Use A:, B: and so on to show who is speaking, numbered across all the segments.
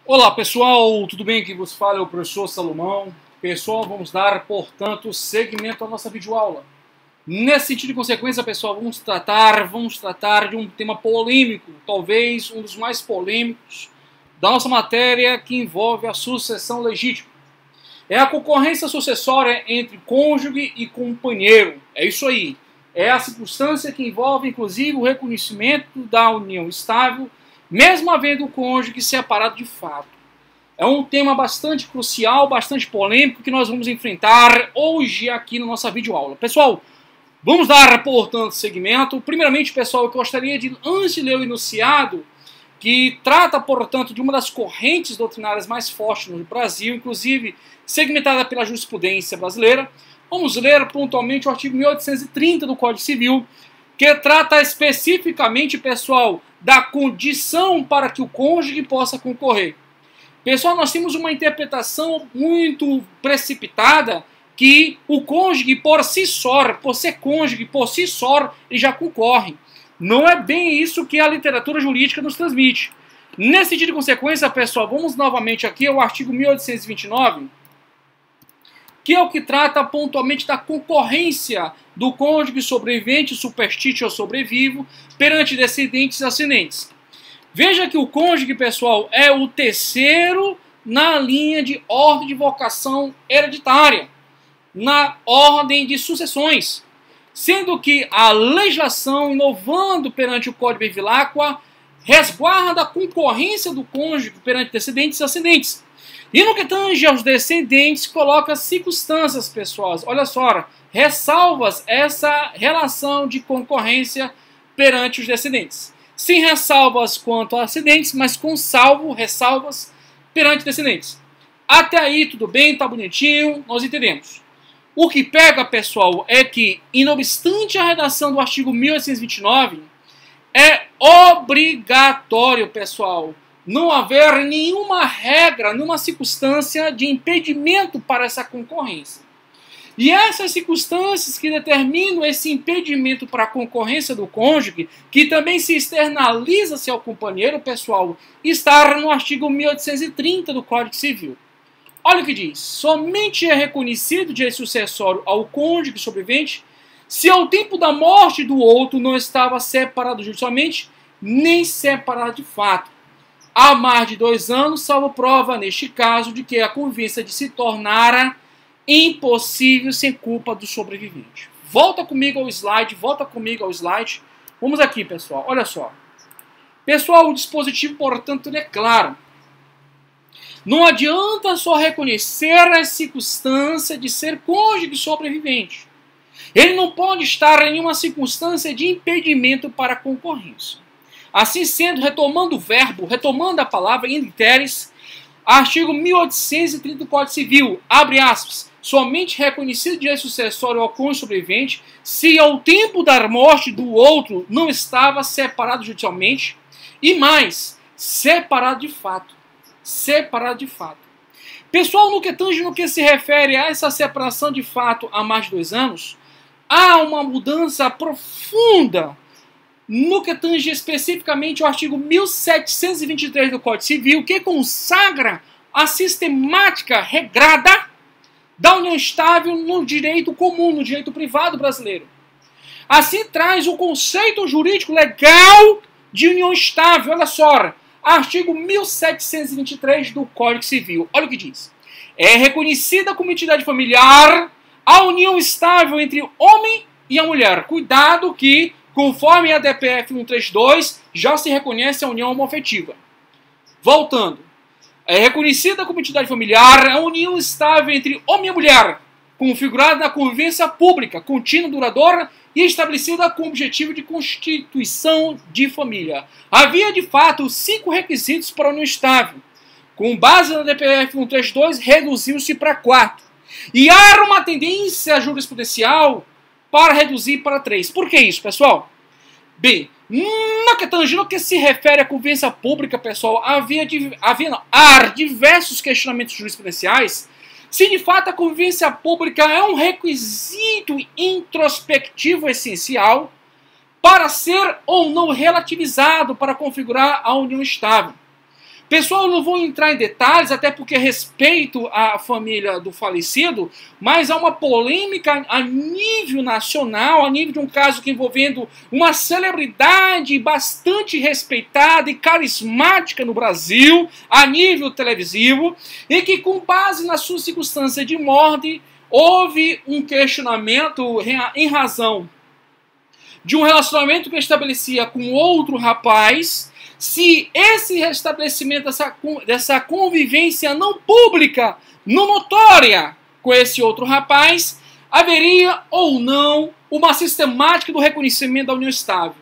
A: Olá pessoal, tudo bem? Aqui vos fala é o professor Salomão. Pessoal, vamos dar, portanto, seguimento à nossa videoaula. Nesse sentido de consequência, pessoal, vamos tratar de um tema polêmico, talvez um dos mais polêmicos da nossa matéria, que envolve a sucessão legítima. É a concorrência sucessória entre cônjuge e companheiro. É isso aí. É a circunstância que envolve, inclusive, o reconhecimento da união estável, mesmo havendo o cônjuge separado de fato. É um tema bastante crucial, bastante polêmico, que nós vamos enfrentar hoje aqui na nossa videoaula. Pessoal, vamos dar, portanto, segmento. Primeiramente, pessoal, eu gostaria de, antes de ler o enunciado, que trata, portanto, de uma das correntes doutrinárias mais fortes no Brasil, inclusive segmentada pela jurisprudência brasileira. Vamos ler pontualmente o artigo 1830 do Código Civil, que trata especificamente, pessoal, da condição para que o cônjuge possa concorrer. Pessoal, nós temos uma interpretação muito precipitada que o cônjuge por si só, por ser cônjuge por si só, ele já concorre. Não é bem isso que a literatura jurídica nos transmite. Nesse sentido de consequência, pessoal, vamos novamente aqui ao artigo 1829, que é o que trata pontualmente da concorrência do cônjuge sobrevivente, superstite ou sobrevivo, perante descendentes e ascendentes. Veja que o cônjuge, pessoal, é o terceiro na linha de ordem de vocação hereditária, na ordem de sucessões, sendo que a legislação, inovando perante o Código Bevilacqua, resguarda a concorrência do cônjuge perante descendentes e ascendentes. E no que tange aos descendentes, coloca circunstâncias, pessoal. Olha só, ressalvas essa relação de concorrência perante os descendentes. Sem ressalvas quanto a acidentes, mas com ressalvas perante descendentes. Até aí tudo bem, tá bonitinho, nós entendemos. O que pega, pessoal, é que, inobstante a redação do artigo 1829, é obrigatório, pessoal, não haver nenhuma regra, nenhuma circunstância de impedimento para essa concorrência. E essas circunstâncias que determinam esse impedimento para a concorrência do cônjuge, que também se externaliza-se ao companheiro, pessoal, está no artigo 1830 do Código Civil. Olha o que diz: somente é reconhecido direito sucessório ao cônjuge sobrevivente se ao tempo da morte do outro não estava separado judicialmente, nem separado de fato, há mais de 2 anos, salvo prova, neste caso, de que a convivência de se tornara impossível sem culpa do sobrevivente. Volta comigo ao slide, Vamos aqui, pessoal, olha só. Pessoal, o dispositivo, portanto, ele é claro. Não adianta só reconhecer a circunstância de ser cônjuge sobrevivente. Ele não pode estar em nenhuma circunstância de impedimento para a concorrência. Assim sendo, retomando o verbo, retomando a palavra in literis, artigo 1830 do Código Civil, abre aspas, somente reconhecido direito sucessório ao cônjuge sobrevivente se ao tempo da morte do outro não estava separado judicialmente e mais, separado de fato. Separado de fato. Pessoal, no que tange no que se refere a essa separação de fato há mais de 2 anos, há uma mudança profunda no que tange especificamente o artigo 1723 do Código Civil, que consagra a sistemática regrada da união estável no direito comum, no direito privado brasileiro. Assim traz o conceito jurídico legal de união estável. Olha só, artigo 1723 do Código Civil. Olha o que diz. É reconhecida como entidade familiar a união estável entre o homem e a mulher. Cuidado que, conforme a DPF 132, já se reconhece a união homoafetiva. Voltando. É reconhecida como entidade familiar a união estável entre homem e mulher, configurada na convivência pública, contínua, duradoura e estabelecida com o objetivo de constituição de família. Havia, de fato, 5 requisitos para a união estável. Com base na DPF 132, reduziu-se para 4. E há uma tendência jurisprudencial para reduzir para 3. Por que isso, pessoal? Bem, no que se refere à convivência pública, pessoal, há diversos questionamentos jurisprudenciais se de fato a convivência pública é um requisito introspectivo essencial para ser ou não relativizado para configurar a união estável. Pessoal, eu não vou entrar em detalhes, até porque respeito a família do falecido, mas há uma polêmica a nível nacional, a nível de um caso que envolvendo uma celebridade bastante respeitada e carismática no Brasil, a nível televisivo, e que com base na sua circunstância de morte, houve um questionamento em razão de um relacionamento que estabelecia com outro rapaz, se esse restabelecimento dessa convivência não pública, não notória com esse outro rapaz, haveria ou não uma sistemática do reconhecimento da união estável.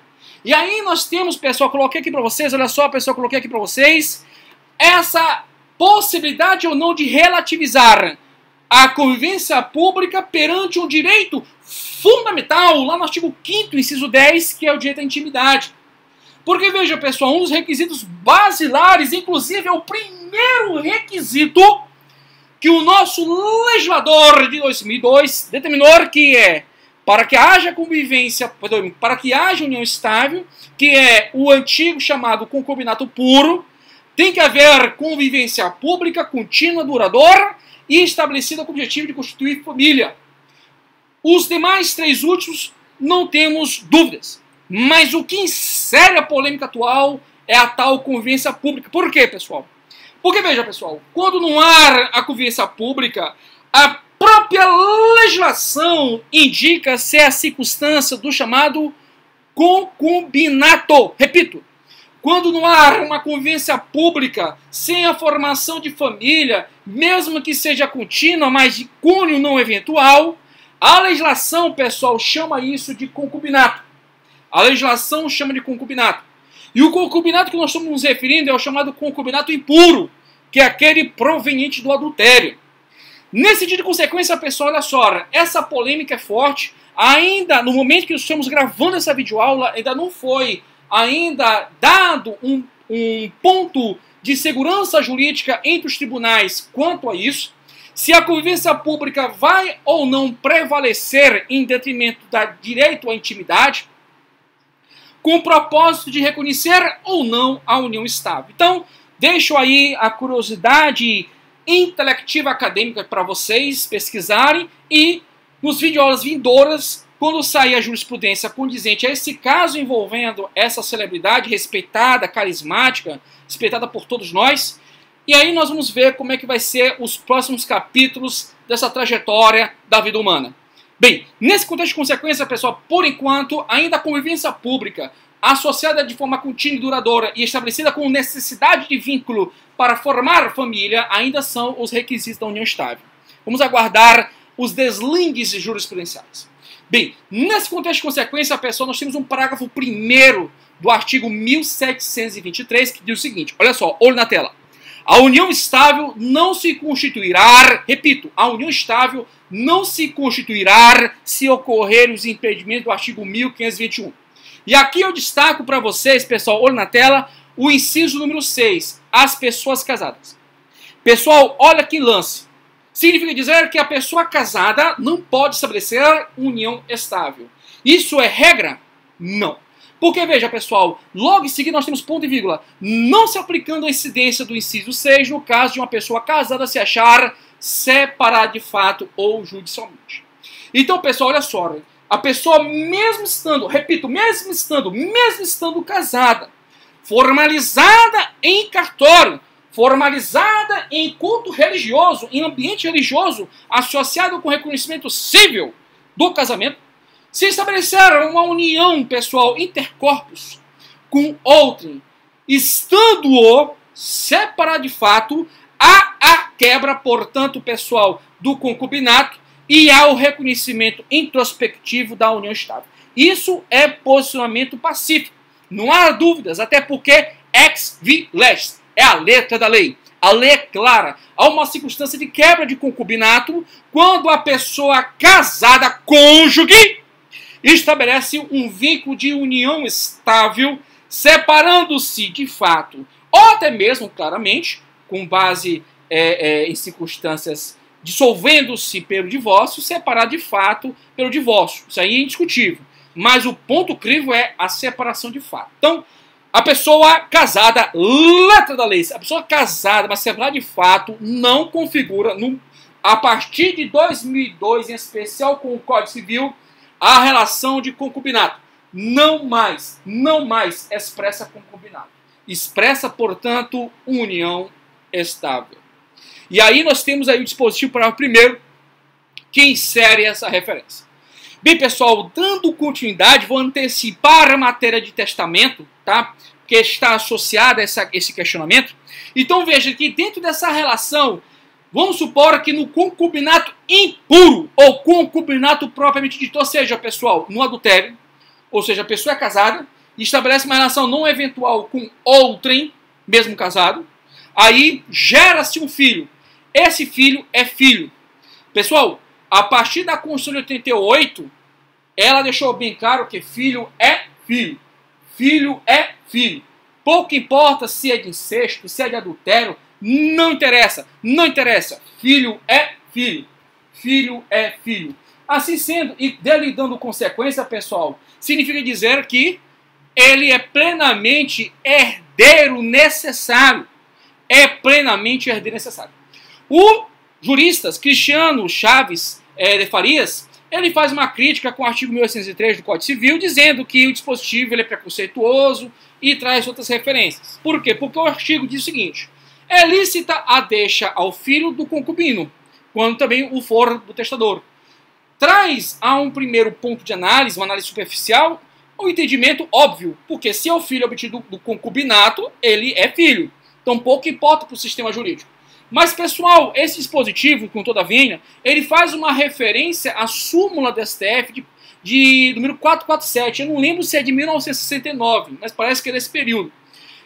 A: E aí nós temos, pessoal, coloquei aqui para vocês, olha só, pessoal, coloquei aqui para vocês, essa possibilidade ou não de relativizar a convivência pública perante um direito fundamental, lá no artigo 5º, inciso 10, que é o direito à intimidade. Porque, veja, pessoal, um dos requisitos basilares, inclusive é o primeiro requisito que o nosso legislador de 2002 determinou, que é para que haja convivência, para que haja união estável, que é o antigo chamado concubinato puro, tem que haver convivência pública, contínua, duradoura e estabelecida com o objetivo de constituir família. Os demais três últimos não temos dúvidas. Mas o que insere a polêmica atual é a tal convivência pública. Por quê, pessoal? Porque, veja, pessoal, quando não há a convivência pública, a própria legislação indica ser a circunstância do chamado concubinato. Repito, quando não há uma convivência pública, sem a formação de família, mesmo que seja contínua, mas de cunho não eventual, a legislação, pessoal, chama isso de concubinato. A legislação chama de concubinato. E o concubinato que nós estamos nos referindo é o chamado concubinato impuro, que é aquele proveniente do adultério. Nesse sentido de consequência, pessoal, olha só, essa polêmica é forte. Ainda, no momento que estamos gravando essa videoaula, ainda não foi dado um ponto de segurança jurídica entre os tribunais quanto a isso. Se a convivência pública vai ou não prevalecer em detrimento do direito à intimidade, com o propósito de reconhecer ou não a união estável. Então, deixo aí a curiosidade intelectiva acadêmica para vocês pesquisarem e nos videoaulas vindouras, quando sair a jurisprudência condizente a esse caso envolvendo essa celebridade respeitada, carismática, respeitada por todos nós, e aí nós vamos ver como é que vai ser os próximos capítulos dessa trajetória da vida humana. Bem, nesse contexto de consequência, pessoal, por enquanto, ainda a convivência pública, associada de forma contínua e duradoura e estabelecida com necessidade de vínculo para formar família, ainda são os requisitos da união estável. Vamos aguardar os deslindes jurisprudenciais. Bem, nesse contexto de consequência, pessoal, nós temos um parágrafo 1º do artigo 1723, que diz o seguinte, olha só, olho na tela. A união estável não se constituirá, repito, a união estável não se constituirá se ocorrerem os impedimentos do artigo 1521. E aqui eu destaco para vocês, pessoal, olho na tela, o inciso número 6, as pessoas casadas. Pessoal, olha que lance. Significa dizer que a pessoa casada não pode estabelecer união estável. Isso é regra? Não. Porque, veja, pessoal, logo em seguida nós temos ponto e vírgula. Não se aplicando a incidência do inciso 6 no caso de uma pessoa casada se achar separada de fato ou judicialmente. Então, pessoal, olha só. A pessoa mesmo estando, repito, mesmo estando casada, formalizada em cartório, formalizada em culto religioso, em ambiente religioso, associado com reconhecimento civil do casamento, se estabelecer uma união, pessoal, intercorpus com outrem, estando-o separado de fato, há a quebra, portanto, pessoal, do concubinato e há o reconhecimento introspectivo da união estável. Isso é posicionamento pacífico. Não há dúvidas, até porque ex vi leges, é a letra da lei. A lei é clara. Há uma circunstância de quebra de concubinato quando a pessoa casada, cônjuge, estabelece um vínculo de união estável, separando-se de fato, ou até mesmo, claramente, com base em circunstâncias, dissolvendo-se pelo divórcio, separado de fato pelo divórcio. Isso aí é indiscutível. Mas o ponto crivo é a separação de fato. Então, A pessoa casada, letra da lei, a pessoa casada, mas separar de fato, não configura, a partir de 2002, em especial com o Código Civil, a relação de concubinato. Não mais expressa concubinato. Expressa, portanto, união estável. E aí nós temos aí o dispositivo parágrafo primeiro que insere essa referência. Bem, pessoal, dando continuidade, vou antecipar a matéria de testamento, tá? Que está associada a esse questionamento. Então veja que dentro dessa relação, vamos supor que no concubinato impuro, ou concubinato propriamente dito, ou seja, pessoal, no adultério, ou seja, a pessoa é casada e estabelece uma relação não eventual com outrem, mesmo casado, aí gera-se um filho. Esse filho é filho. Pessoal, a partir da Constituição de 88, ela deixou bem claro que filho é filho. Filho é filho. Pouco importa se é de incesto, se é de adultério, não interessa. Não interessa. Filho é filho. Filho é filho. Assim sendo, e dele dando consequência, pessoal, significa dizer que ele é plenamente herdeiro necessário. É plenamente herdeiro necessário. O jurista Cristiano Chaves de Farias, ele faz uma crítica com o artigo 1803 do Código Civil, dizendo que o dispositivo ele é preconceituoso e traz outras referências. Por quê? Porque o artigo diz o seguinte: é lícita a deixa ao filho do concubino, quando também o for do testador. Traz a um primeiro ponto de análise, uma análise superficial, um entendimento óbvio, porque se é o filho obtido do concubinato, ele é filho. Então pouco importa para o sistema jurídico. Mas, pessoal, esse dispositivo, com toda a vênia, ele faz uma referência à súmula do STF de número 447. Eu não lembro se é de 1969, mas parece que é desse período.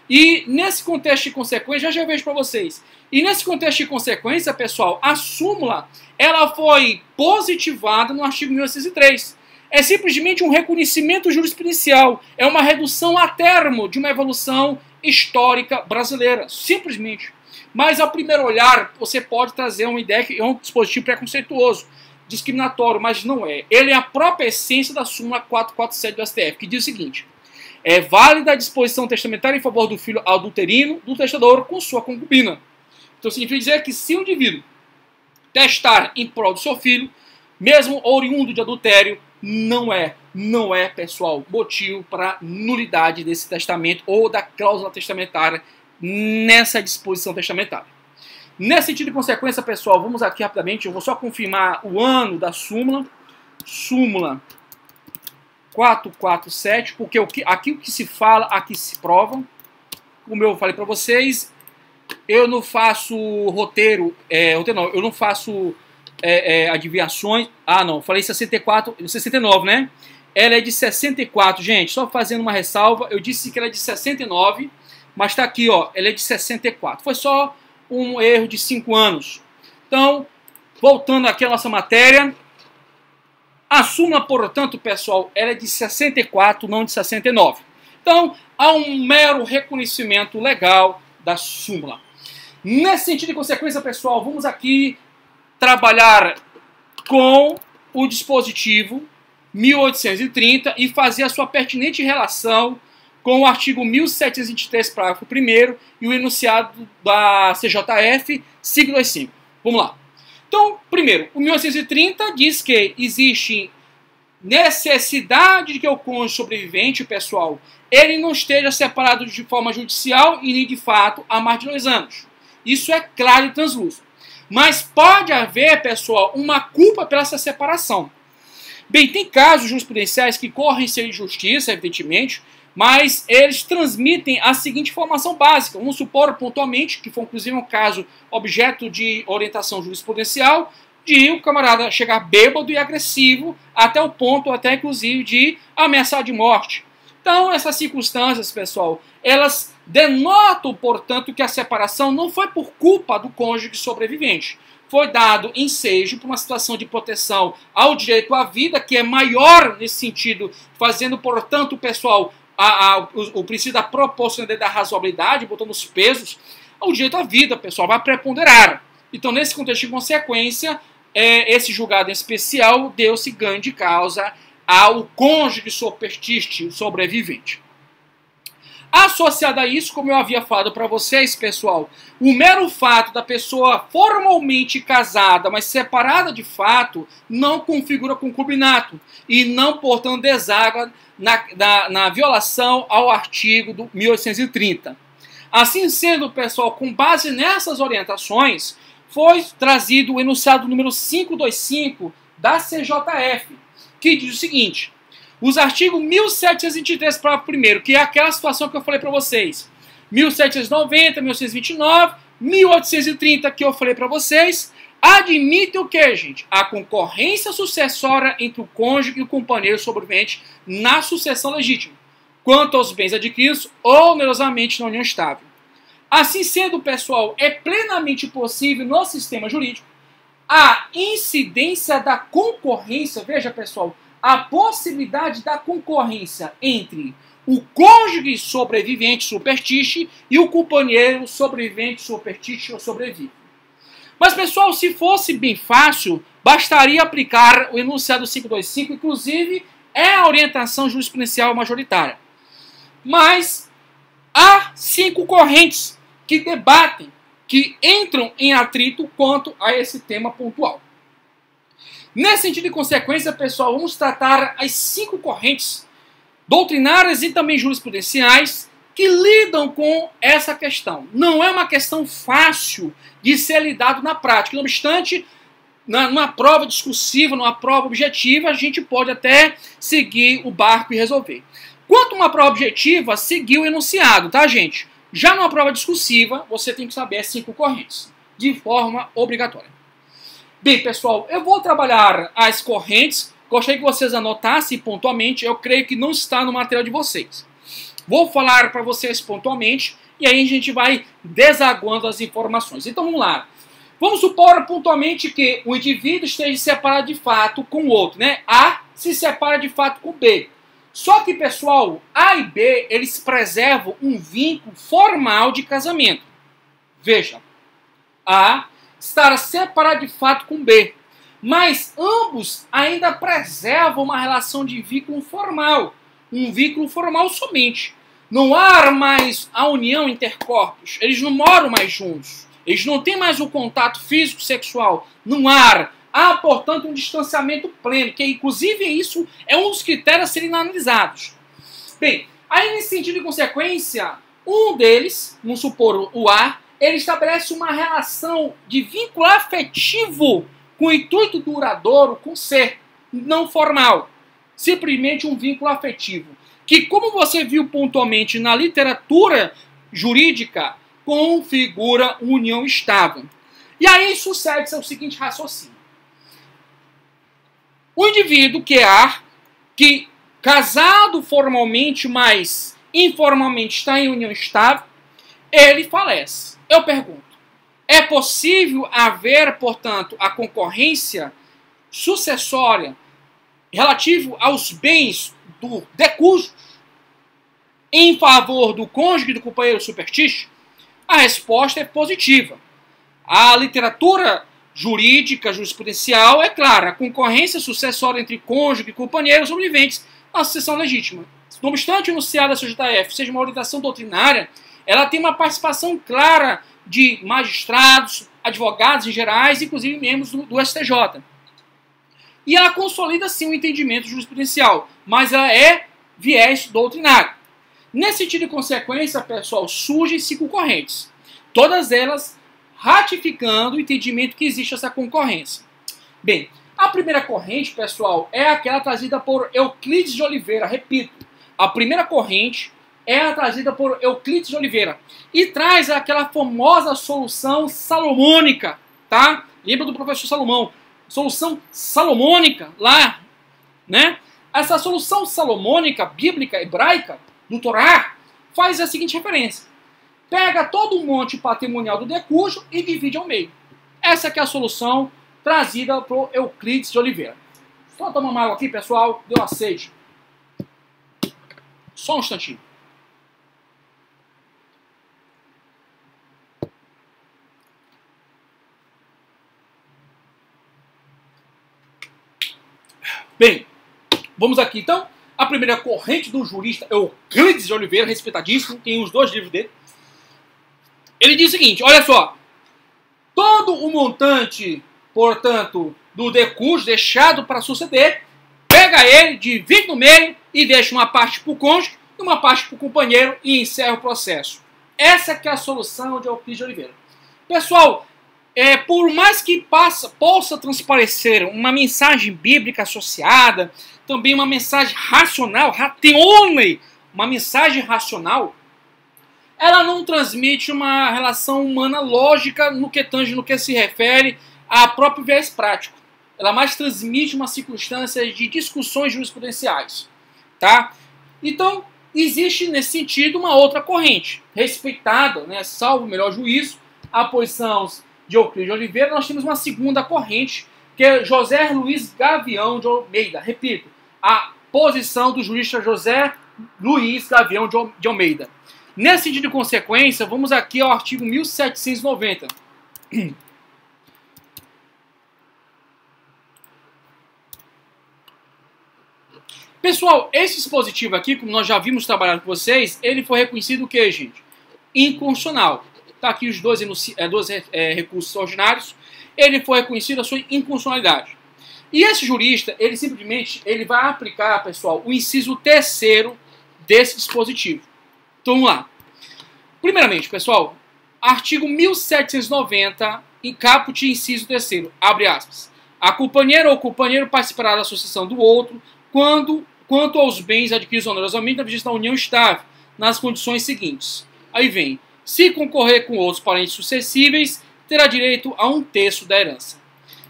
A: E nesse contexto de consequência, já vejo para vocês. E nesse contexto de consequência, pessoal, a súmula, ela foi positivada no artigo 1903. É simplesmente um reconhecimento jurisprudencial. É uma redução a termo de uma evolução histórica brasileira. Simplesmente. Mas ao primeiro olhar, você pode trazer uma ideia que é um dispositivo preconceituoso, discriminatório, mas não é. Ele é a própria essência da súmula 447 do STF, que diz o seguinte: é válida a disposição testamentária em favor do filho adulterino do testador com sua concubina. Então significa dizer que se o indivíduo testar em prol do seu filho, mesmo oriundo de adultério, não é, pessoal, motivo para nulidade desse testamento ou da cláusula testamentária nessa disposição testamentária. Nesse sentido de consequência, pessoal, vamos aqui rapidamente, eu vou só confirmar o ano da súmula. Súmula 447, porque aqui o que se fala, aqui se prova. Como eu falei para vocês, eu não faço roteiro não, eu não faço adivinhações. Ah, não, falei 64, 69, né? Ela é de 64, gente, só fazendo uma ressalva, eu disse que ela é de 69, mas está aqui, ó, ela é de 64. Foi só um erro de 5 anos. Então, voltando aqui à nossa matéria, a súmula, portanto, pessoal, ela é de 64, não de 69. Então, há um mero reconhecimento legal da súmula. Nesse sentido de consequência, pessoal, vamos aqui trabalhar com o dispositivo 1830 e fazer a sua pertinente relação com o artigo 1723, parágrafo 1º, e o enunciado da CJF 525. Vamos lá. Então, primeiro, o 1830 diz que existe necessidade de que o cônjuge sobrevivente, pessoal, ele não esteja separado de forma judicial e nem de fato há mais de 2 anos. Isso é claro e translúcido. Mas pode haver, pessoal, uma culpa pela essa separação. Bem, tem casos jurisprudenciais que correm sem justiça, evidentemente, mas eles transmitem a seguinte informação básica. Vamos supor pontualmente, que foi inclusive um caso objeto de orientação jurisprudencial, de o camarada chegar bêbado e agressivo, até o ponto, até inclusive, de ameaçar de morte. Então, essas circunstâncias, pessoal, elas denotam, portanto, que a separação não foi por culpa do cônjuge sobrevivente. Foi dado ensejo para uma situação de proteção ao direito à vida, que é maior nesse sentido, fazendo, portanto, pessoal, o princípio da proporcionalidade da razoabilidade, botando os pesos, o direito à vida, pessoal, vai preponderar. Então, nesse contexto de consequência, esse julgado em especial deu-se ganho de causa ao cônjuge sobrevivente. Associado a isso, como eu havia falado para vocês, pessoal, o mero fato da pessoa formalmente casada, mas separada de fato, não configura concubinato e não, portanto, deságua na violação ao artigo do 1830. Assim sendo, pessoal, com base nessas orientações, foi trazido o enunciado número 525 da CJF, que diz o seguinte: os artigos 1723, parágrafo 1º, que é aquela situação que eu falei para vocês, 1790, 1829, 1830, que eu falei para vocês, admite o que, gente? A concorrência sucessória entre o cônjuge e o companheiro sobrevivente na sucessão legítima, quanto aos bens adquiridos onerosamente na união estável. Assim sendo, pessoal, é plenamente possível no sistema jurídico a incidência da concorrência, veja, pessoal, a possibilidade da concorrência entre o cônjuge sobrevivente superstiche e o companheiro sobrevivente superstiche ou sobrevive. Mas, pessoal, se fosse bem fácil, bastaria aplicar o enunciado 525, inclusive é a orientação jurisprudencial majoritária. Mas há 5 correntes que debatem, que entram em atrito quanto a esse tema pontual. Nesse sentido de consequência, pessoal, vamos tratar as 5 correntes doutrinárias e também jurisprudenciais que lidam com essa questão. Não é uma questão fácil de ser lidado na prática. Não obstante, numa prova discursiva, numa prova objetiva, a gente pode até seguir o barco e resolver. Quanto a uma prova objetiva, seguir o enunciado, tá, gente? Já numa prova discursiva, você tem que saber as 5 correntes, de forma obrigatória. Bem, pessoal, eu vou trabalhar as correntes. Gostaria que vocês anotassem pontualmente. Eu creio que não está no material de vocês. Vou falar para vocês pontualmente e aí a gente vai desaguando as informações. Então vamos lá. Vamos supor pontualmente que o indivíduo esteja separado de fato com o outro, né? A se separa de fato com B. Só que, pessoal, A e B, eles preservam um vínculo formal de casamento. Veja, A estará separado de fato com B, mas ambos ainda preservam uma relação de vínculo formal, um vínculo formal somente. Não há mais a união intercorpos, eles não moram mais juntos, eles não têm mais o contato físico sexual, não há. Há, portanto, um distanciamento pleno, que inclusive isso é um dos critérios a serem analisados. Bem, aí nesse sentido de consequência, um deles, vamos supor o A, ele estabelece uma relação de vínculo afetivo com intuito duradouro com C, não formal. Simplesmente um vínculo afetivo, que, como você viu pontualmente na literatura jurídica, configura união estável. E aí sucede-se o seguinte raciocínio. O indivíduo que é A, que casado formalmente, mas informalmente está em união estável, ele falece. Eu pergunto, é possível haver, portanto, a concorrência sucessória relativo aos bens do decújo em favor do cônjuge e do companheiro superstício? A resposta é positiva. A literatura jurídica, jurisprudencial, é clara. A concorrência sucessória entre cônjuge e companheiros sobreviventes na sucessão legítima. Não obstante o enunciado da CJF seja uma orientação doutrinária, ela tem uma participação clara de magistrados, advogados em gerais, inclusive membros do STJ. E ela consolida, sim, o entendimento jurisprudencial, mas ela é viés doutrinário. Nesse sentido de consequência, pessoal, surgem 5 correntes. Todas elas ratificando o entendimento que existe essa concorrência. Bem, a primeira corrente, pessoal, é aquela trazida por Euclides de Oliveira. Repito, a primeira corrente é a trazida por Euclides de Oliveira e traz aquela famosa solução salomônica, tá? Lembra do professor Salomão? Solução salomônica lá, né? Essa solução salomônica, bíblica, hebraica, do Torá, faz a seguinte referência. Pega todo o monte patrimonial do decújo e divide ao meio. Essa que é a solução trazida por Euclides de Oliveira. Só tomar uma água aqui, pessoal. Deu a sede. Só um instantinho. Bem, vamos aqui então. a primeira corrente do jurista Euclides de Oliveira, respeitadíssimo, tem os 2 livros dele. Ele diz o seguinte, olha só, todo o montante, portanto, do decurso deixado para suceder, pega ele, divide no meio e deixa uma parte para o cônjuge e uma parte para o companheiro e encerra o processo. Essa que é a solução de Euclides de Oliveira. Pessoal, por mais que possa transparecer uma mensagem bíblica associada, também uma mensagem racional, rateone, uma mensagem racional, ela não transmite uma relação humana lógica no que se refere a próprio viés prático. Ela mais transmite uma circunstância de discussões jurisprudenciais, tá? Então, existe nesse sentido uma outra corrente, respeitada, né, salvo o melhor juízo, a posição de Euclides de Oliveira. Nós temos uma segunda corrente, que é José Luiz Gavião de Almeida. Repito, a posição do jurista José Luiz Gavião de Almeida. Nesse sentido de consequência, vamos aqui ao artigo 1790. Pessoal, esse dispositivo aqui, como nós já vimos trabalhar com vocês, ele foi reconhecido o que, gente? Inconstitucional. Está aqui os dois recursos ordinários. Ele foi reconhecido a sua inconstitucionalidade. E esse jurista, ele simplesmente vai aplicar, pessoal, o inciso 3º desse dispositivo. Então, vamos lá. Primeiramente, pessoal, artigo 1790, em caput, inciso 3º, abre aspas. A companheira ou companheiro participará da associação do outro quanto aos bens adquiridos onerosamente na vigência da união estável, nas condições seguintes. Aí vem, se concorrer com outros parentes sucessíveis, terá direito a 1/3 da herança.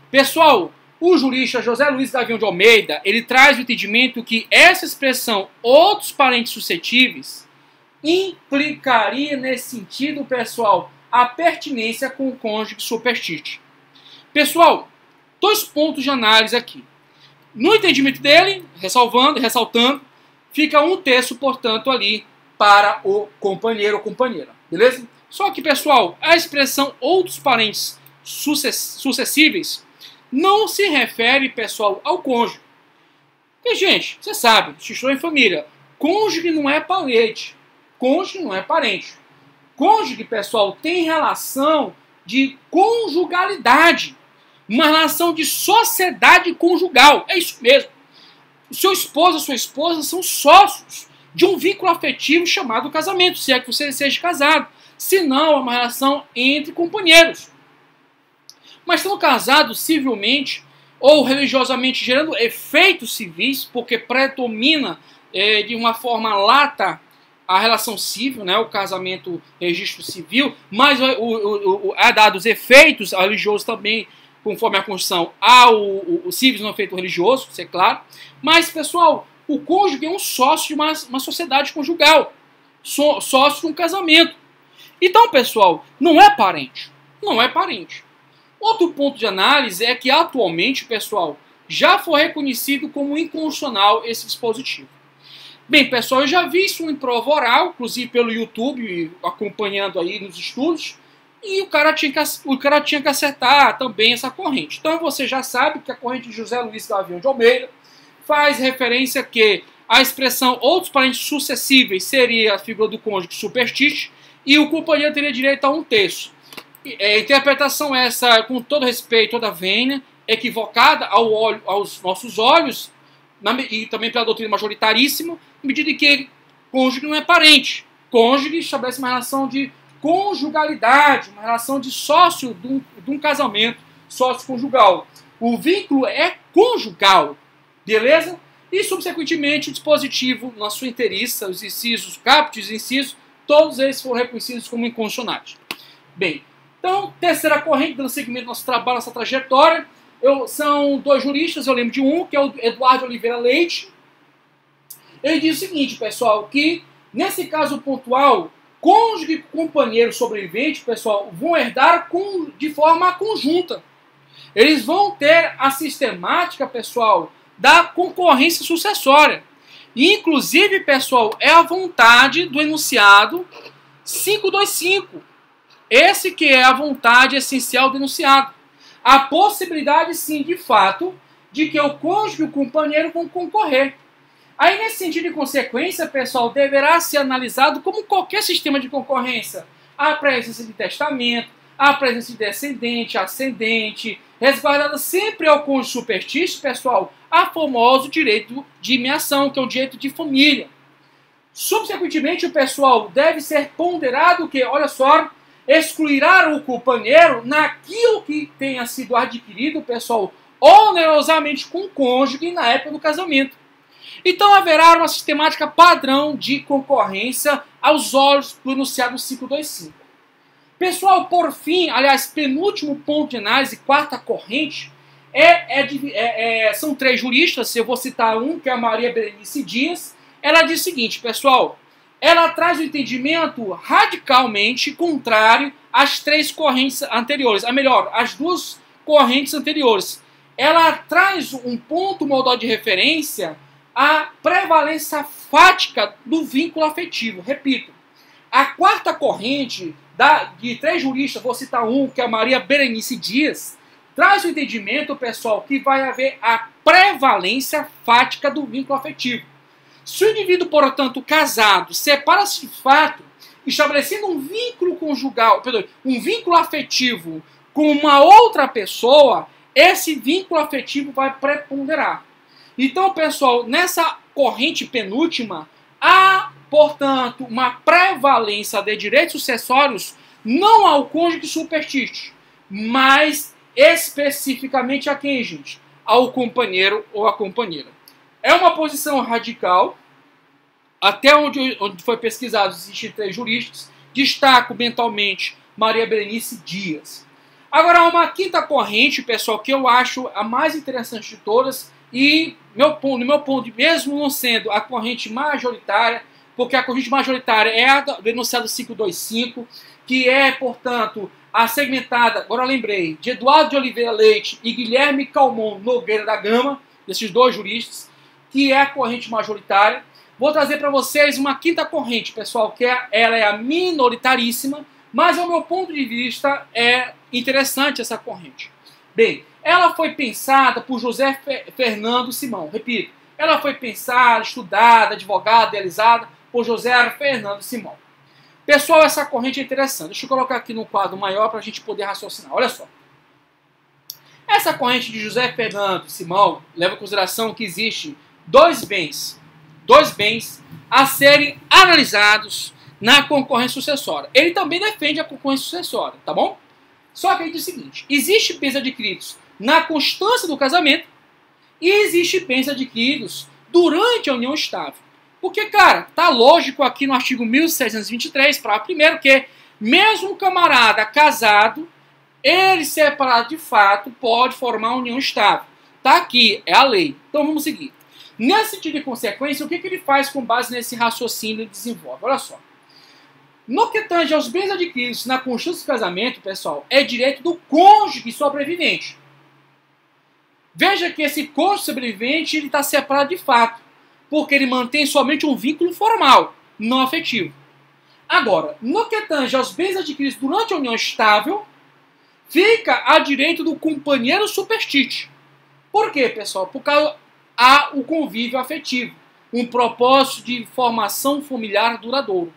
A: Pessoal, o jurista José Luiz Gavião de Almeida, ele traz o entendimento que essa expressão, outros parentes suscetíveis, implicaria nesse sentido, pessoal, a pertinência com o cônjuge superstite. Pessoal, 2 pontos de análise aqui. No entendimento dele, ressaltando, fica 1/3, portanto, ali para o companheiro ou companheira, beleza? Só que, pessoal, a expressão outros parentes sucessíveis não se refere, pessoal, ao cônjuge. Porque, gente, você sabe, se estou em família, cônjuge não é parente. Cônjuge não é parente. Cônjuge, pessoal, tem relação de conjugalidade. Uma relação de sociedade conjugal. É isso mesmo. O seu esposo e a sua esposa são sócios de um vínculo afetivo chamado casamento, se é que você seja casado. Se não, é uma relação entre companheiros. Mas estão casados civilmente ou religiosamente, gerando efeitos civis, porque predomina de uma forma lata a relação civil, né, o casamento, registro civil, mas é dado os efeitos religiosos também, conforme a Constituição, o civil não é efeito religioso, isso é claro. Mas, pessoal, o cônjuge é um sócio de uma sociedade conjugal, sócio de um casamento. Então, pessoal, não é parente. Não é parente. Outro ponto de análise é que, atualmente, pessoal, já foi reconhecido como inconstitucional esse dispositivo. Bem, pessoal, eu já vi isso em prova oral, inclusive pelo YouTube, acompanhando aí nos estudos, e o cara tinha que acertar também essa corrente. Então, você já sabe que a corrente de José Luiz Gavião de Almeida faz referência que a expressão outros parentes sucessíveis seria a figura do cônjuge superstite, e o companheiro teria direito a 1/3. Interpretação essa, com todo respeito, toda vênia, equivocada aos nossos olhos, e também pela doutrina majoritaríssima, na medida em que cônjuge não é parente. Cônjuge estabelece uma relação de conjugalidade, uma relação de sócio de um casamento, sócio conjugal. O vínculo é conjugal, beleza? E, subsequentemente, o dispositivo, na sua inteiriça, os incisos, caput, os incisos, todos eles foram reconhecidos como inconstitucionais. Bem, então, terceira corrente, dando seguimento ao nosso trabalho, nossa trajetória, são 2 juristas, eu lembro de um, que é o Eduardo Oliveira Leite. Ele diz o seguinte, pessoal, que, nesse caso pontual, cônjuge e companheiro sobrevivente, pessoal, vão herdar de forma conjunta. Eles vão ter a sistemática, pessoal, da concorrência sucessória. E, inclusive, pessoal, é a vontade do enunciado 525. Esse que é a vontade essencial do enunciado. A possibilidade, sim, de fato, de que o cônjuge e o companheiro vão concorrer. Aí, nesse sentido de consequência, pessoal, deverá ser analisado como qualquer sistema de concorrência. A presença de testamento, a presença de descendente, ascendente, resguardada sempre ao cônjuge superstício, pessoal, a famoso direito de imiação, que é o direito de família. Subsequentemente, o pessoal deve ser ponderado que, olha só, excluirá o companheiro naquilo que tenha sido adquirido, pessoal, onerosamente com o cônjuge na época do casamento. Então haverá uma sistemática padrão de concorrência aos olhos do enunciado 525. Pessoal, por fim, aliás, penúltimo ponto de análise, quarta corrente, são três juristas, eu vou citar um, que é a Maria Berenice Dias. Ela diz o seguinte, pessoal, ela traz o entendimento radicalmente contrário às três correntes anteriores, às duas correntes anteriores. Ela traz um ponto modal de referência a prevalência fática do vínculo afetivo. Repito, a quarta corrente de três juristas, vou citar um, que é a Maria Berenice Dias, traz o entendimento, pessoal, que vai haver a prevalência fática do vínculo afetivo. Se o indivíduo, portanto, casado, separa-se de fato, estabelecendo um vínculo conjugal, um vínculo afetivo com uma outra pessoa, esse vínculo afetivo vai preponderar. Então, pessoal, nessa corrente penúltima, há, portanto, uma prevalência de direitos sucessórios não ao cônjuge superstício, mas especificamente a quem, gente? Ao companheiro ou à companheira. É uma posição radical, até onde foi pesquisado, existem três juristas, destaco mentalmente Maria Berenice Dias. Agora, há uma quinta corrente, pessoal, que eu acho a mais interessante de todas, e no meu ponto, mesmo não sendo a corrente majoritária, porque a corrente majoritária é a do enunciado 525, que é, portanto, a segmentada, agora eu lembrei, de Eduardo de Oliveira Leite e Guilherme Calmon Nogueira da Gama, desses dois juristas, que é a corrente majoritária. Vou trazer para vocês uma quinta corrente, pessoal, que ela é a minoritaríssima, mas ao meu ponto de vista é interessante essa corrente. Bem, ela foi pensada por José Fernando Simão. Repito, ela foi pensada, estudada, advogada, idealizada por José Fernando Simão. Pessoal, essa corrente é interessante. Deixa eu colocar aqui no quadro maior para a gente poder raciocinar. Olha só. Essa corrente de José Fernando Simão leva em consideração que existe dois bens a serem analisados na concorrência sucessória. Ele também defende a concorrência sucessória, tá bom? Só que ele diz o seguinte, existe bens adquiridos na constância do casamento e existe bens adquiridos durante a união estável. Porque, cara, tá lógico aqui no artigo 1623, parágrafo primeiro, que mesmo o camarada casado, ele separado de fato, pode formar uma união estável. Tá aqui, é a lei. Então vamos seguir. Nesse sentido de consequência, o que ele faz com base nesse raciocínio e desenvolve? Olha só. No que tange aos bens adquiridos na constância do casamento, pessoal, é direito do cônjuge sobrevivente. Veja que esse cônjuge sobrevivente ele está separado de fato, porque ele mantém somente um vínculo formal, não afetivo. Agora, no que tange aos bens adquiridos durante a união estável, fica a direito do companheiro superstício. Por quê, pessoal? Porque há o convívio afetivo, um propósito de formação familiar duradouro.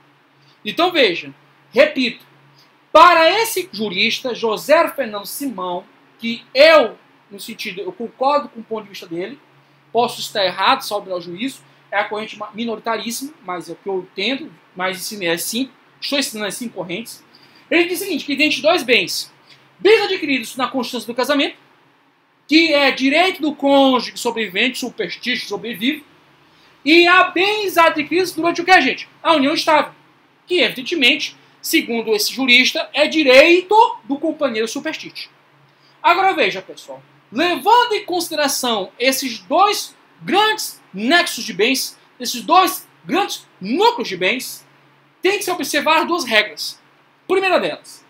A: Então veja, repito, para esse jurista, José Fernando Simão, que eu concordo com o ponto de vista dele, posso estar errado, salvo o juízo, é a corrente minoritaríssima, mas é o que eu entendo, mas ensinei assim, estou ensinando as 5 correntes. Ele diz o seguinte, que tem dois bens adquiridos na constância do casamento, que é direito do cônjuge sobrevivente, superstício, sobrevive, e há bens adquiridos durante o que, gente? A união estável, que evidentemente, segundo esse jurista, é direito do companheiro superstício. Agora veja, pessoal, levando em consideração esses dois grandes nexos de bens, esses dois grandes núcleos de bens, tem que se observar duas regras. Primeira delas,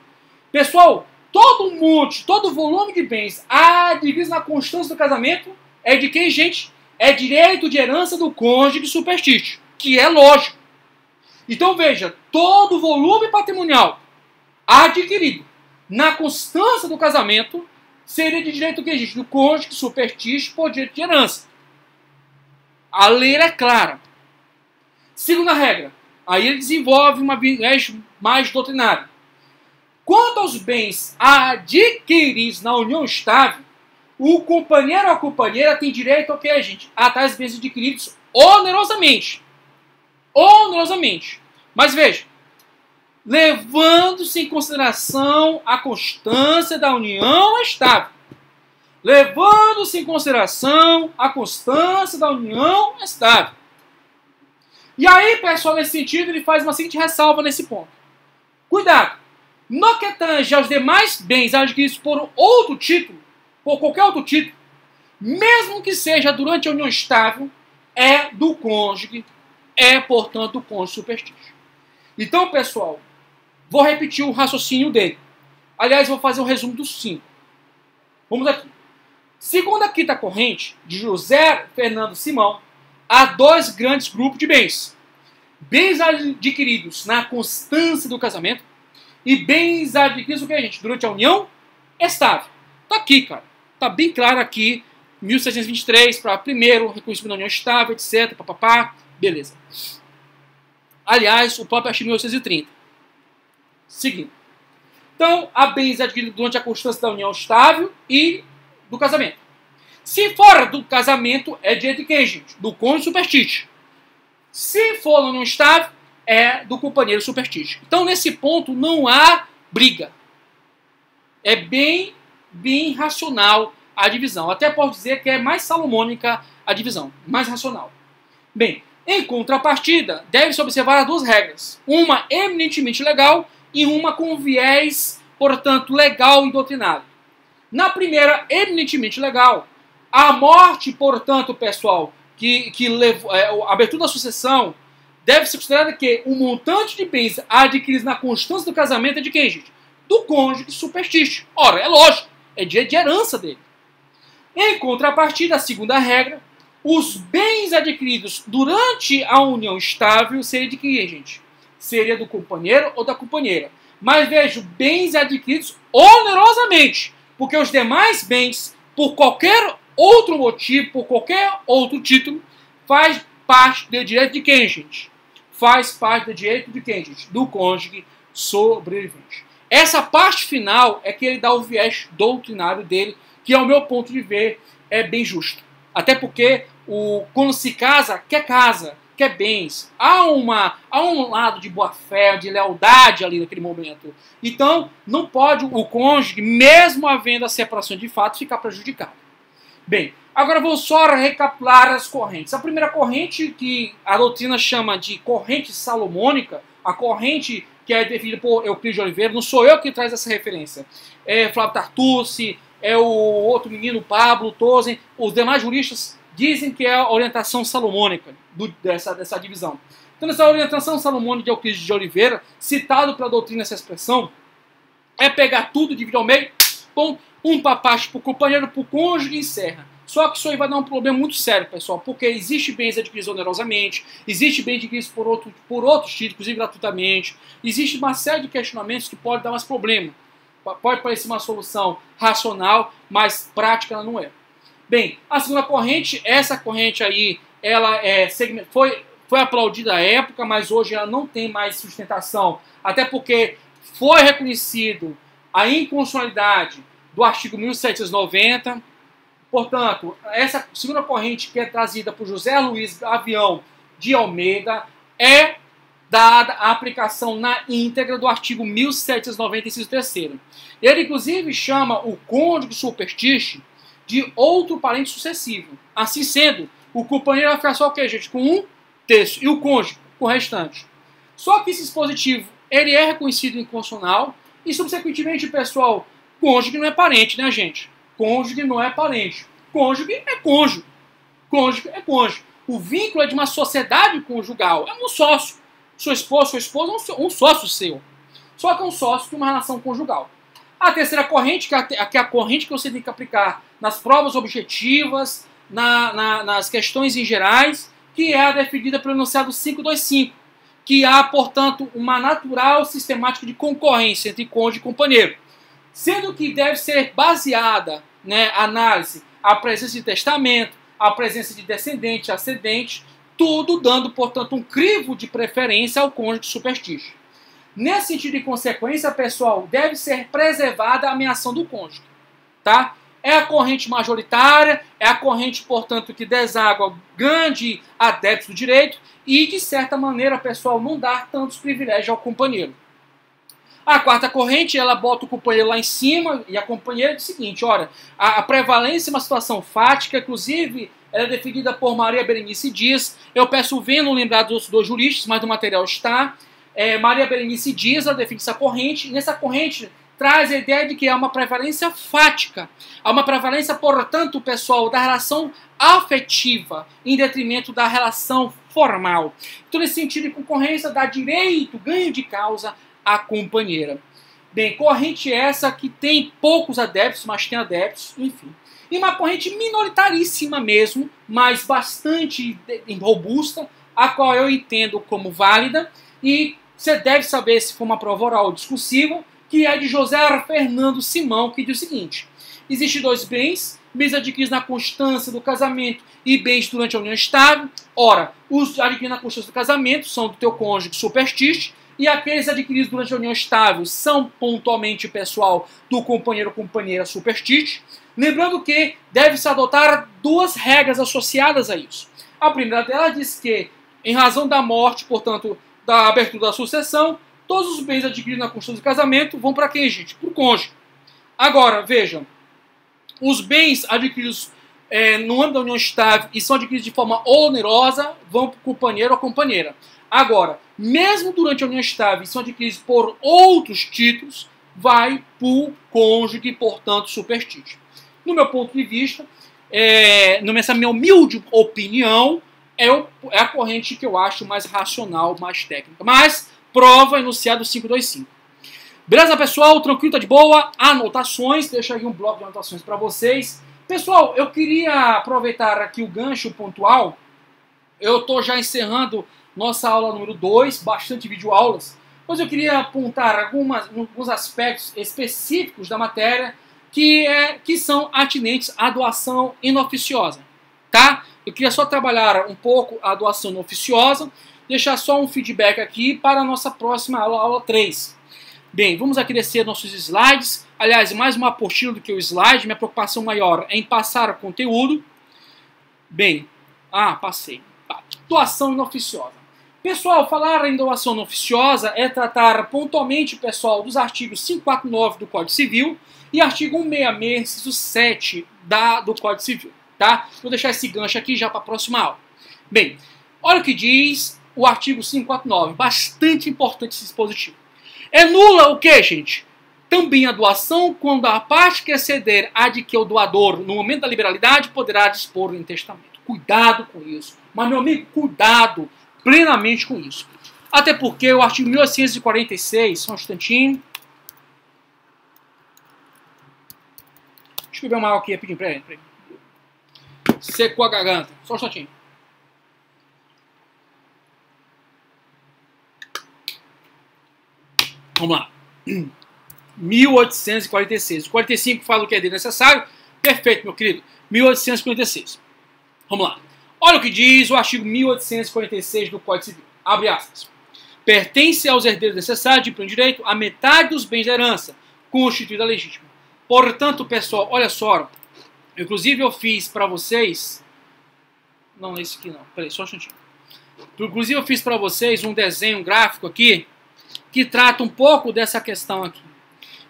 A: pessoal, todo volume de bens adquiridos na constância do casamento é de quem, gente? É direito de herança do cônjuge superstício, que é lógico. Então veja, todo volume patrimonial adquirido na constância do casamento seria de direito que existe do cônjuge superstício por direito de herança. A lei é clara. Segunda regra, aí ele desenvolve uma viés mais doutrinária. Quanto aos bens adquiridos na união estável, o companheiro ou a companheira tem direito ao que, gente? A tais bens adquiridos onerosamente. Onerosamente. Mas veja, levando-se em consideração a constância da união estável. Levando-se em consideração a constância da união estável. E aí, pessoal, nesse sentido, ele faz uma seguinte ressalva nesse ponto. Cuidado! No que tange aos demais bens adquiridos por outro título, por qualquer outro título, mesmo que seja durante a união estável, é do cônjuge, é, portanto, do cônjuge superstício. Então, pessoal, vou repetir o raciocínio dele. Aliás, vou fazer um resumo dos 5. Vamos aqui. Segundo a quinta corrente de José Fernando Simão, há 2 grandes grupos de bens. Bens adquiridos na constância do casamento e bens adquiridos durante a união estável. Tá aqui, cara. Tá bem claro aqui. 1723 para primeiro, reconhecimento da união estável, etc. Papapá. Beleza. Aliás, o próprio artigo 1830. Seguindo. Então, há bens adquiridos durante a constância da união estável e do casamento. Se fora do casamento, é direito de quem, gente? Do cônjuge superstício. Se for na união estável, é do companheiro superstício. Então, nesse ponto, não há briga. É bem racional a divisão. Até posso dizer que é mais salomônica a divisão. Mais racional. Bem, em contrapartida, deve-se observar as 2 regras. Uma eminentemente legal e uma com viés, portanto, legal e doutrinário. Na primeira, eminentemente legal, a morte, portanto, pessoal, que levou a abertura da sucessão, deve ser considerada que o montante de bens adquiridos na constância do casamento é de quem, gente? Do cônjuge superstício. Ora, é lógico, é direito de herança dele. Em contrapartida, a segunda regra, os bens adquiridos durante a união estável seria de quem, gente? Seria do companheiro ou da companheira. Mas vejo, bens adquiridos onerosamente, porque os demais bens, por qualquer outro motivo, por qualquer outro título, faz parte do direito de quem, gente? Faz parte do direito de quem, gente? Do cônjuge sobrevivente. Essa parte final é que ele dá o viés doutrinário dele, que ao meu ponto de ver é bem justo. Até porque quando se casa, quer bens. Há um lado de boa-fé, de lealdade ali naquele momento. Então, não pode o cônjuge, mesmo havendo a separação de fato, ficar prejudicado. Bem, agora vou só recapitular as correntes. A primeira corrente, que a doutrina chama de corrente salomônica, a corrente que é definida por Euclides de Oliveira, não sou eu que traz essa referência. É Flávio Tartucci, é o outro menino, Pablo Tozen, os demais juristas dizem que é a orientação salomônica dessa divisão. Então, essa orientação salomônica de Euclides de Oliveira, citado pela doutrina essa expressão, é pegar tudo, dividir ao meio, pôr um papacho para o companheiro, para o cônjuge e encerra. Só que isso aí vai dar um problema muito sério, pessoal, porque existe bens adquiridos onerosamente, existe bens adquiridos por outros títulos, inclusive gratuitamente, existe uma série de questionamentos que pode dar mais problema. Pode parecer uma solução racional, mas prática ela não é. Bem, a segunda corrente, essa corrente aí, ela foi aplaudida à época, mas hoje ela não tem mais sustentação, até porque foi reconhecido a inconstitucionalidade do artigo 1790. Portanto, essa segunda corrente que é trazida por José Luiz Avião de Almeida é dada a aplicação na íntegra do artigo 1790, inciso 3º. Ele, inclusive, chama o cônjuge superstício de outro parente sucessivo. Assim sendo, o companheiro vai ficar só o quê, gente? Com 1/3 e o cônjuge com o restante. Só que esse dispositivo ele é reconhecido inconstitucional e, subsequentemente, pessoal, cônjuge não é parente, né, gente? Cônjuge não é parente. Cônjuge é cônjuge. Cônjuge é cônjuge. O vínculo é de uma sociedade conjugal. É um sócio. Sua esposa é um sócio seu. Só que é um sócio de uma relação conjugal. A terceira corrente, que é a corrente que você tem que aplicar nas provas objetivas, nas questões em gerais, que é a definida pelo enunciado 525, que há, portanto, uma natural sistemática de concorrência entre cônjuge e companheiro. Sendo que deve ser baseada, né, a análise, a presença de testamento, a presença de descendente, ascendente, tudo dando, portanto, um crivo de preferência ao cônjuge superstício. Nesse sentido de consequência, pessoal, deve ser preservada a ameação do cônjuge, tá? É a corrente majoritária, é a corrente, portanto, que deságua grande adeptos do direito e, de certa maneira, pessoal, não dá tantos privilégios ao companheiro. A quarta corrente, ela bota o companheiro lá em cima e a companheira diz o seguinte, olha, a prevalência é uma situação fática, inclusive, ela é definida por Maria Berenice Dias. Eu peço não lembrar dos dois juristas, mas do material está. Maria Berenice Dias, ela define essa corrente. Nessa corrente, traz a ideia de que há uma prevalência fática. Há uma prevalência, portanto, pessoal, da relação afetiva, em detrimento da relação formal. Então, nesse sentido de concorrência, dá direito, ganho de causa à companheira. Bem, corrente essa que tem poucos adeptos, mas tem adeptos, enfim. E uma corrente minoritaríssima mesmo, mas bastante robusta, a qual eu entendo como válida, e você deve saber se for uma prova oral ou discursiva, que é de José Fernando Simão, que diz o seguinte: existem dois bens adquiridos na constância do casamento e bens durante a união estável. Ora, os adquiridos na constância do casamento são do teu cônjuge superstício, e aqueles adquiridos durante a união estável são pontualmente, pessoal, do companheiro ou companheira superstício. Lembrando que deve-se adotar duas regras associadas a isso. A primeira delas diz que, em razão da morte, portanto, da abertura da sucessão, todos os bens adquiridos na constância do casamento vão para quem, gente? Para o cônjuge. Agora, vejam, os bens adquiridos no âmbito da união estável e são adquiridos de forma onerosa vão para o companheiro ou companheira. Agora, mesmo durante a união estável e são adquiridos por outros títulos, vai para o cônjuge, portanto, superstício. No meu ponto de vista, nessa minha humilde opinião, é a corrente que eu acho mais racional, mais técnica. Mas, prova enunciado 525. Beleza, pessoal? Tranquilo, tá de boa? Anotações, deixa aí um bloco de anotações para vocês. Pessoal, eu queria aproveitar aqui o gancho pontual. Eu estou já encerrando nossa aula número 2, bastante videoaulas, mas eu queria apontar alguns aspectos específicos da matéria que são atinentes à doação inoficiosa, tá? Eu queria só trabalhar um pouco a doação inoficiosa, deixar só um feedback aqui para a nossa próxima aula, aula 3. Bem, vamos aqui descer nossos slides. Aliás, mais uma apostila do que o slide, minha preocupação maior é em passar o conteúdo. Bem, passei. Doação inoficiosa. Pessoal, falar em doação inoficiosa é tratar pontualmente, pessoal, dos artigos 549 do Código Civil e artigo 166, inciso 7 do Código Civil, tá? Vou deixar esse gancho aqui já para a próxima aula. Bem, olha o que diz o artigo 549, bastante importante esse dispositivo. É nula o que, gente? Também a doação quando a parte que exceder a de que o doador, no momento da liberalidade, poderá dispor em testamento. Cuidado com isso. Mas, meu amigo, cuidado plenamente com isso. Até porque o artigo 1846, só um instantinho. Deixa eu beber uma água aqui rapidinho, peraí. Secou a garganta, só um instantinho. Vamos lá. 1846. O 45 fala o que é necessário. Perfeito, meu querido. 1846. Vamos lá. Olha o que diz o artigo 1846 do Código Civil. Abre aspas. Pertence aos herdeiros necessários de pleno direito a metade dos bens da herança, constituída legítima. Portanto, pessoal, olha só. Inclusive eu fiz para vocês... Não, esse aqui não. Peraí, só um instantinho. Inclusive eu fiz para vocês um desenho gráfico aqui que trata um pouco dessa questão aqui.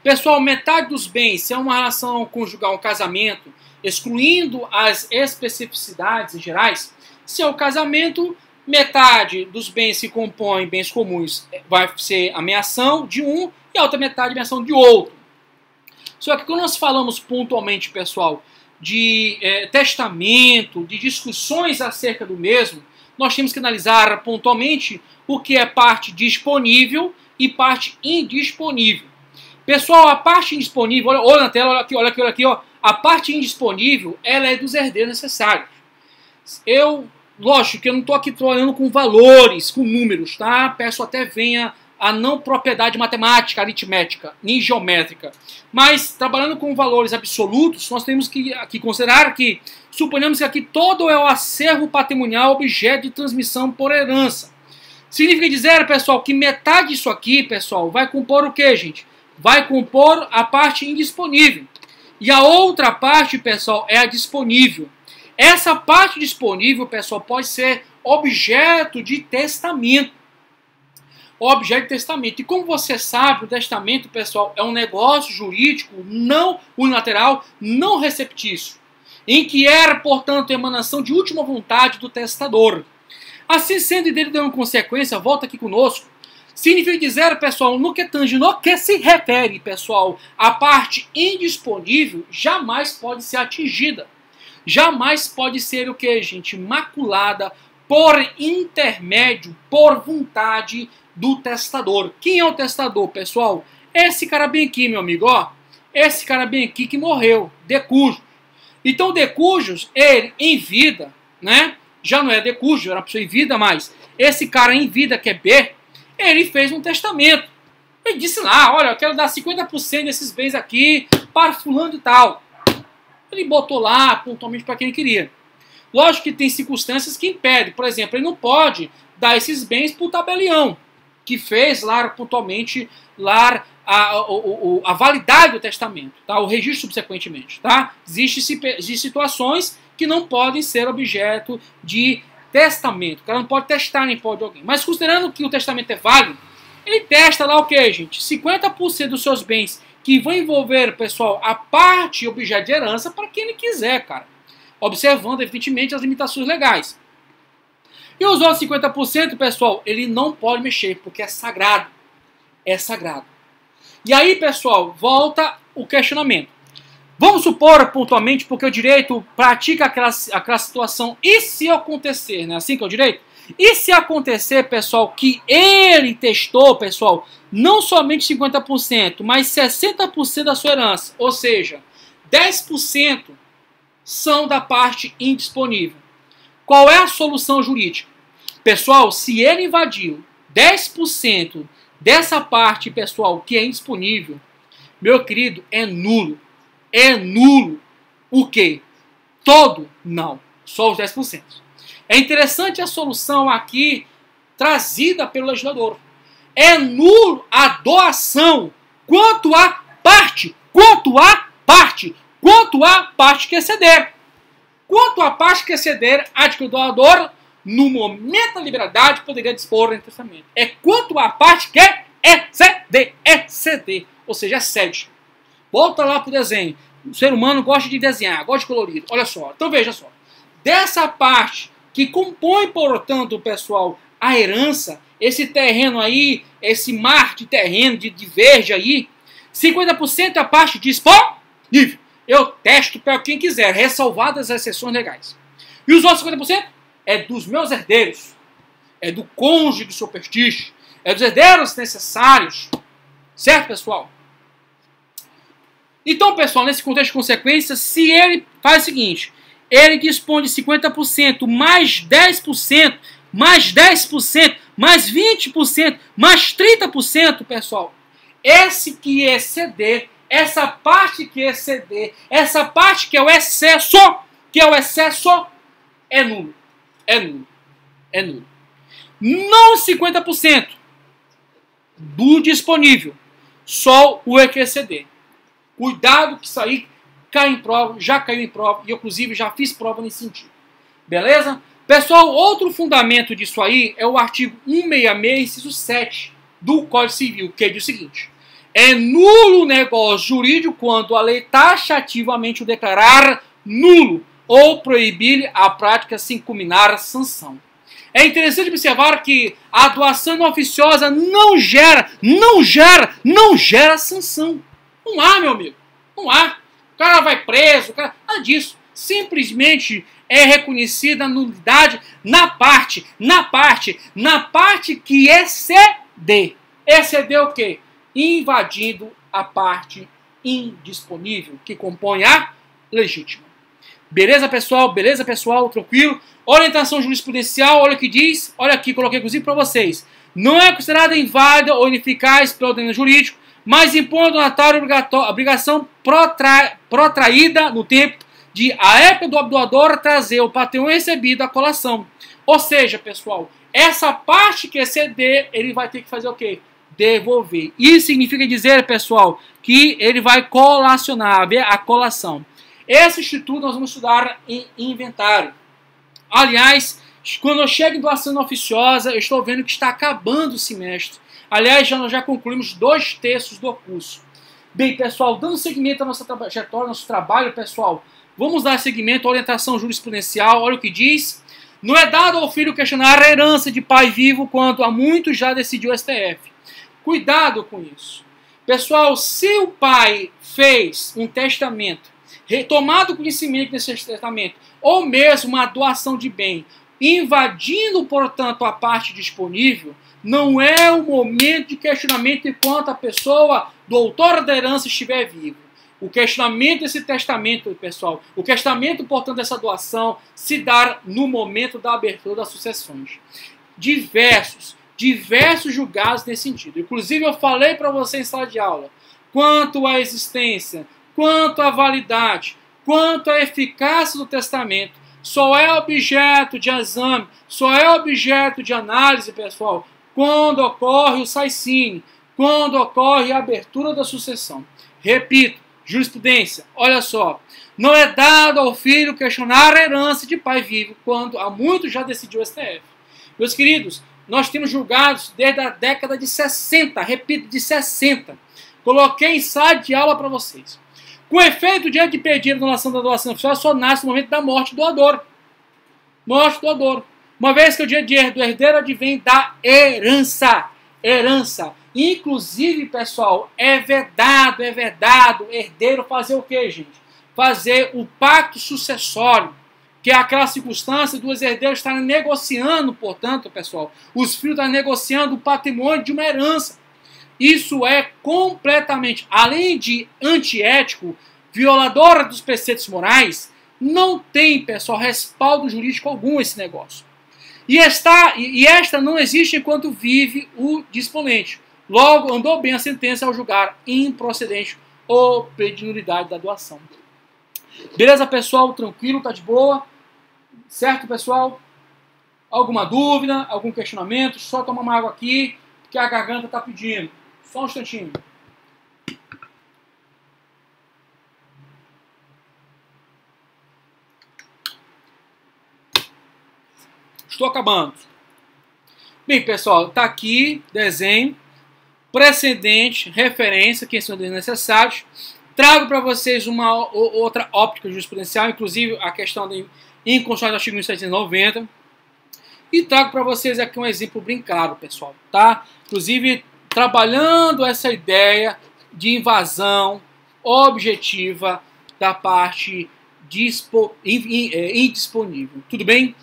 A: Pessoal, metade dos bens, se é uma relação conjugal, um casamento, excluindo as especificidades gerais, se é o casamento, metade dos bens que compõem bens comuns vai ser a meação de um e a outra metade a meação de outro. Só que quando nós falamos pontualmente, pessoal, de testamento, de discussões acerca do mesmo, nós temos que analisar pontualmente o que é parte disponível e parte indisponível. Pessoal, a parte indisponível, olha na tela, olha aqui, ó. A parte indisponível, ela é dos herdeiros necessários. Lógico que eu não estou aqui trabalhando com valores, com números, tá? Peço até venha a não propriedade matemática, aritmética, nem geométrica. Mas, trabalhando com valores absolutos, nós temos que aqui considerar que, suponhamos que aqui todo é o acervo patrimonial objeto de transmissão por herança. Significa dizer, pessoal, que metade disso aqui, pessoal, vai compor o quê, gente? Vai compor a parte indisponível. E a outra parte, pessoal, é a disponível. Essa parte disponível, pessoal, pode ser objeto de testamento. Objeto de testamento. E como você sabe, o testamento, pessoal, é um negócio jurídico não unilateral, não receptício, em que era, portanto, emanação de última vontade do testador. Assim sendo, e dele dando consequência, volta aqui conosco, significa dizer, pessoal, no que tange, no que se refere, pessoal, a parte indisponível jamais pode ser atingida. Jamais pode ser o que, gente? Maculada por intermédio, por vontade do testador. Quem é o testador, pessoal? Esse cara bem aqui, meu amigo, ó. Esse cara bem aqui que morreu, Decujos. Então, Decujos, ele em vida, né? Já não é Decujos, era uma pessoa em vida, mas esse cara em vida, que é B, ele fez um testamento. Ele disse lá, olha, eu quero dar 50% desses bens aqui para fulano e tal. Ele botou lá, pontualmente, para quem ele queria. Lógico que tem circunstâncias que impedem. Por exemplo, ele não pode dar esses bens para o tabelião, que fez lá, pontualmente, lá a validade do testamento, tá? O registro subsequentemente. Tá? Existem situações que não podem ser objeto de testamento. O cara não pode testar nem pode alguém. Mas considerando que o testamento é válido, ele testa lá o que, gente? 50% dos seus bens que vão envolver, pessoal, a parte objeto de herança para quem ele quiser, cara. Observando, evidentemente, as limitações legais. E os outros 50%, pessoal, ele não pode mexer, porque é sagrado. É sagrado. E aí, pessoal, volta o questionamento. Vamos supor, pontualmente, porque o direito pratica aquela situação, e se acontecer, né? Assim que é o direito? E se acontecer, pessoal, que ele testou, pessoal, não somente 50%, mas 60% da sua herança, ou seja, 10% são da parte indisponível. Qual é a solução jurídica? Pessoal, se ele invadiu 10% dessa parte, pessoal, que é indisponível, meu querido, é nulo. É nulo o quê? Todo? Não. Só os 10%. É interessante a solução aqui trazida pelo legislador. É nulo a doação quanto à parte. Quanto à parte. Quanto à parte que exceder. Quanto à parte que exceder, a de que o doador, no momento da liberdade, poderia dispor em testamento. É quanto à parte que exceder. Exceder. Ou seja, excede. Volta lá para o desenho. O ser humano gosta de desenhar, gosta de colorido. Olha só. Então veja só. Dessa parte que compõe, portanto, pessoal, a herança, esse terreno aí, esse mar de terreno de verde aí, 50% é a parte disponível. Eu testo para quem quiser, ressalvadas as exceções legais. E os outros 50% é dos meus herdeiros. É do cônjuge do seu prestígio. É dos herdeiros necessários. Certo, pessoal? Então, pessoal, nesse contexto de consequência, se ele faz o seguinte, ele dispõe de 50%, mais 10%, mais 10%, mais 20%, mais 30%, pessoal. Esse que exceder, essa parte que exceder, essa parte que é o excesso, é nulo. É nulo. É nulo. Não 50% do disponível, só o que exceder. Cuidado que isso aí cai em prova, já caiu em prova, e eu, inclusive, já fiz prova nesse sentido. Beleza? Pessoal, outro fundamento disso aí é o artigo 166, inciso 7 do Código Civil, que diz o seguinte: é nulo o negócio jurídico quando a lei taxativamente o declarar nulo ou proibir a prática sem culminar a sanção. É interessante observar que a doação não oficiosa não gera sanção. Não há, meu amigo. Não há. O cara vai preso, o cara... nada disso. Simplesmente é reconhecida a nulidade na parte que exceder. Exceder o quê? Invadindo a parte indisponível, que compõe a legítima. Beleza, pessoal? Beleza, pessoal? Tranquilo? Orientação jurisprudencial, olha o que diz. Olha aqui, coloquei inclusive para vocês. não é considerada inválida ou ineficaz pelo ordenamento jurídico, mas impõe ao donatário obrigação protraída no tempo de a época do doador trazer o patrimônio recebido à colação. Ou seja, pessoal, essa parte que exceder, ele vai ter que fazer o quê? Devolver. Isso significa dizer, pessoal, que ele vai colacionar, ver a colação. Esse instituto nós vamos estudar em inventário. Aliás, quando eu chego em doação oficiosa, eu estou vendo que está acabando o semestre. Aliás, nós já concluímos 2/3 do curso. Bem, pessoal, dando seguimento à nossa trajetória, nosso trabalho, pessoal, vamos dar seguimento à orientação jurisprudencial. Olha o que diz. Não é dado ao filho questionar a herança de pai vivo, quanto há muito já decidiu o STF. Cuidado com isso. Pessoal, se o pai fez um testamento, retomado conhecimento desse testamento, ou mesmo uma doação de bem, invadindo, portanto, a parte disponível, não é o momento de questionamento enquanto a pessoa do autor da herança estiver vivo. O questionamento desse testamento, pessoal, o questionamento, portanto, dessa doação, se dá no momento da abertura das sucessões. Diversos julgados nesse sentido. Inclusive, eu falei para você em sala de aula, quanto à existência, quanto à validade, quanto à eficácia do testamento, só é objeto de exame, só é objeto de análise, pessoal, quando ocorre o saicine, quando ocorre a abertura da sucessão. Repito, jurisprudência, olha só, não é dado ao filho questionar a herança de pai vivo, quando há muito já decidiu o STF. Meus queridos, nós temos julgados desde a década de 60, repito, de 60. Coloquei em sala de aula para vocês. Com efeito, o direito de pedir a anulação da doação oficial só nasce no momento da morte do doador. Morte do doador. Uma vez que o direito do herdeiro advém da herança. Herança. Inclusive, pessoal, é vedado herdeiro fazer o quê, gente? Fazer o pacto sucessório, que é aquela circunstância dos herdeiros estarem negociando, portanto, pessoal, os filhos estarem negociando o patrimônio de uma herança. Isso é completamente, além de antiético, violador dos preceitos morais, não tem, pessoal, respaldo jurídico algum esse negócio. E esta não existe enquanto vive o disponente. Logo, andou bem a sentença ao julgar improcedente ou pedir nulidade da doação. Beleza, pessoal? Tranquilo? Tá de boa? Certo, pessoal? Alguma dúvida? Algum questionamento? Só tomar uma água aqui, que a garganta tá pedindo. Só um instantinho. Estou acabando. Bem, pessoal, tá aqui desenho, precedente, referência, que são necessários. Trago para vocês uma outra óptica jurisprudencial, inclusive a questão da inconstitucionalidade do artigo 1790. E trago para vocês aqui um exemplo bem claro, pessoal, tá? Inclusive, trabalhando essa ideia de invasão objetiva da parte indisponível. Tudo bem?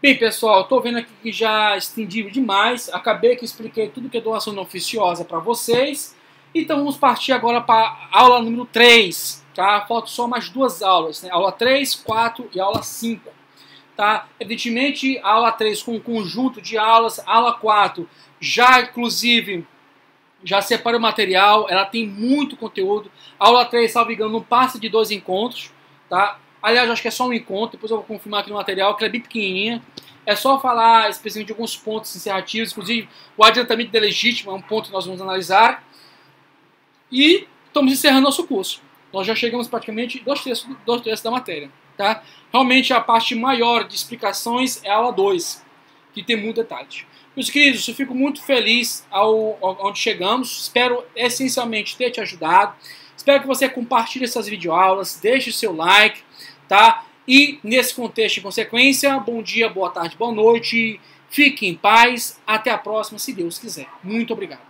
A: Bem, pessoal, estou vendo aqui que já estendi demais. Acabei que expliquei tudo que é doação não oficiosa para vocês. Então vamos partir agora para a aula número 3. Tá? Faltam só mais 2 aulas, né? Aula 3, 4 e aula 5. Tá? Evidentemente, a aula 3 com um conjunto de aulas, a aula 4 já, inclusive, já separei o material, ela tem muito conteúdo. A aula 3, salvo engano, não passa de 2 encontros, tá? Aliás, acho que é só um encontro, depois eu vou confirmar aqui no material, que ela é bem pequenininha. É só falar especificamente de alguns pontos encerrativos, inclusive o adiantamento de legítimo é um ponto que nós vamos analisar. E estamos encerrando nosso curso. Nós já chegamos praticamente 2/3 da matéria, tá? Realmente a parte maior de explicações é a aula 2, que tem muitos detalhes. Meus queridos, eu fico muito feliz onde chegamos. Espero essencialmente ter te ajudado. Espero que você compartilhe essas videoaulas, deixe o seu like, tá? E nesse contexto de consequência, bom dia, boa tarde, boa noite. Fique em paz. Até a próxima, se Deus quiser. Muito obrigado.